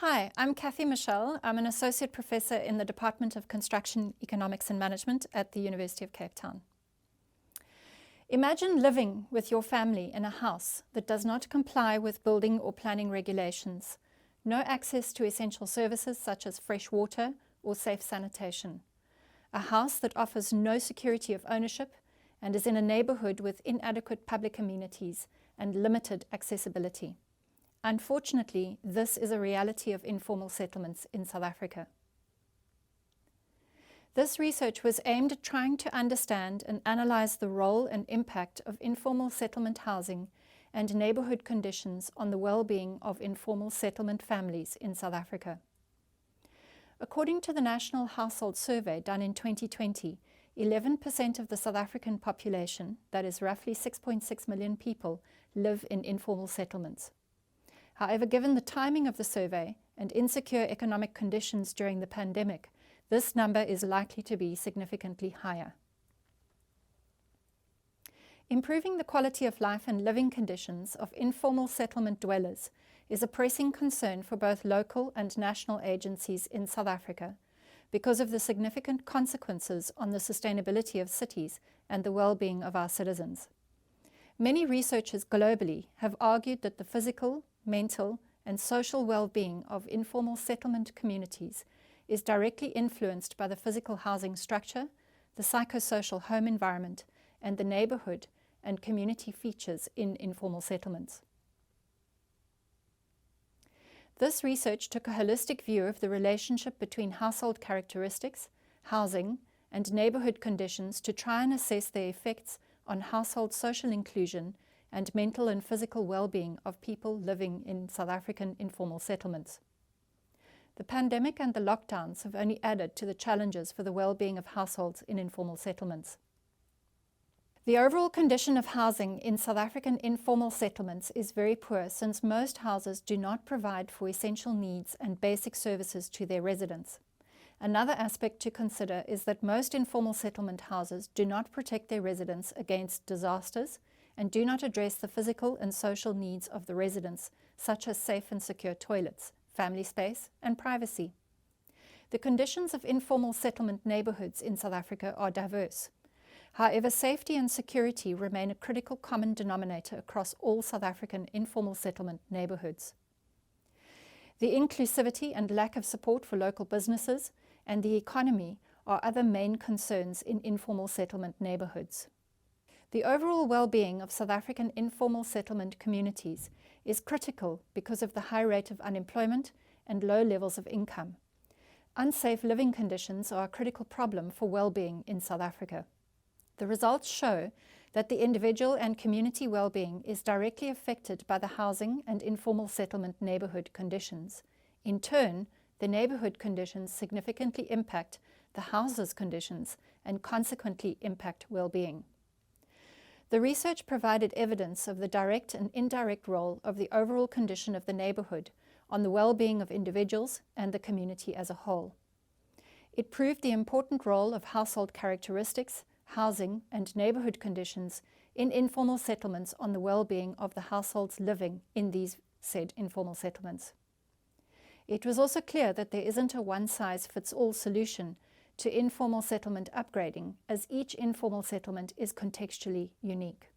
Hi, I'm Kathy Michelle. I'm an Associate Professor in the Department of Construction, Economics and Management at the University of Cape Town. Imagine living with your family in a house that does not comply with building or planning regulations, no access to essential services such as fresh water or safe sanitation, a house that offers no security of ownership and is in a neighborhood with inadequate public amenities and limited accessibility. Unfortunately, this is a reality of informal settlements in South Africa. This research was aimed at trying to understand and analyze the role and impact of informal settlement housing and neighborhood conditions on the well-being of informal settlement families in South Africa. According to the National Household Survey done in 2020, 11% of the South African population, that is roughly 6.6 million people, live in informal settlements. However, given the timing of the survey and insecure economic conditions during the pandemic, this number is likely to be significantly higher. Improving the quality of life and living conditions of informal settlement dwellers is a pressing concern for both local and national agencies in South Africa because of the significant consequences on the sustainability of cities and the well-being of our citizens. Many researchers globally have argued that the physical, mental, and social well-being of informal settlement communities is directly influenced by the physical housing structure, the psychosocial home environment, and the neighborhood and community features in informal settlements. This research took a holistic view of the relationship between household characteristics, housing, and neighborhood conditions to try and assess their effects on household social inclusion and mental and physical well-being of people living in South African informal settlements. The pandemic and the lockdowns have only added to the challenges for the well-being of households in informal settlements. The overall condition of housing in South African informal settlements is very poor, since most houses do not provide for essential needs and basic services to their residents. Another aspect to consider is that most informal settlement houses do not protect their residents against disasters and do not address the physical and social needs of the residents, such as safe and secure toilets, family space, and privacy. The conditions of informal settlement neighborhoods in South Africa are diverse. However, safety and security remain a critical common denominator across all South African informal settlement neighborhoods. The inclusivity and lack of support for local businesses and the economy are other main concerns in informal settlement neighborhoods. The overall well-being of South African informal settlement communities is critical because of the high rate of unemployment and low levels of income. Unsafe living conditions are a critical problem for well-being in South Africa. The results show that the individual and community well-being is directly affected by the housing and informal settlement neighborhood conditions. In turn, the neighborhood conditions significantly impact the house's conditions and consequently impact well-being. The research provided evidence of the direct and indirect role of the overall condition of the neighborhood on the well-being of individuals and the community as a whole. It proved the important role of household characteristics, housing, and neighborhood conditions in informal settlements on the well-being of the households living in these said informal settlements. It was also clear that there isn't a one-size-fits-all solution to informal settlement upgrading, as each informal settlement is contextually unique.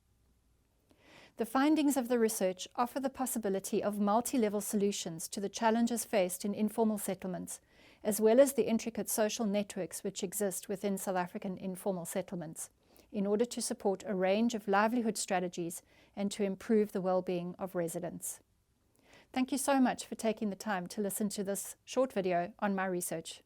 The findings of the research offer the possibility of multi-level solutions to the challenges faced in informal settlements, as well as the intricate social networks which exist within South African informal settlements, in order to support a range of livelihood strategies and to improve the well-being of residents. Thank you so much for taking the time to listen to this short video on my research.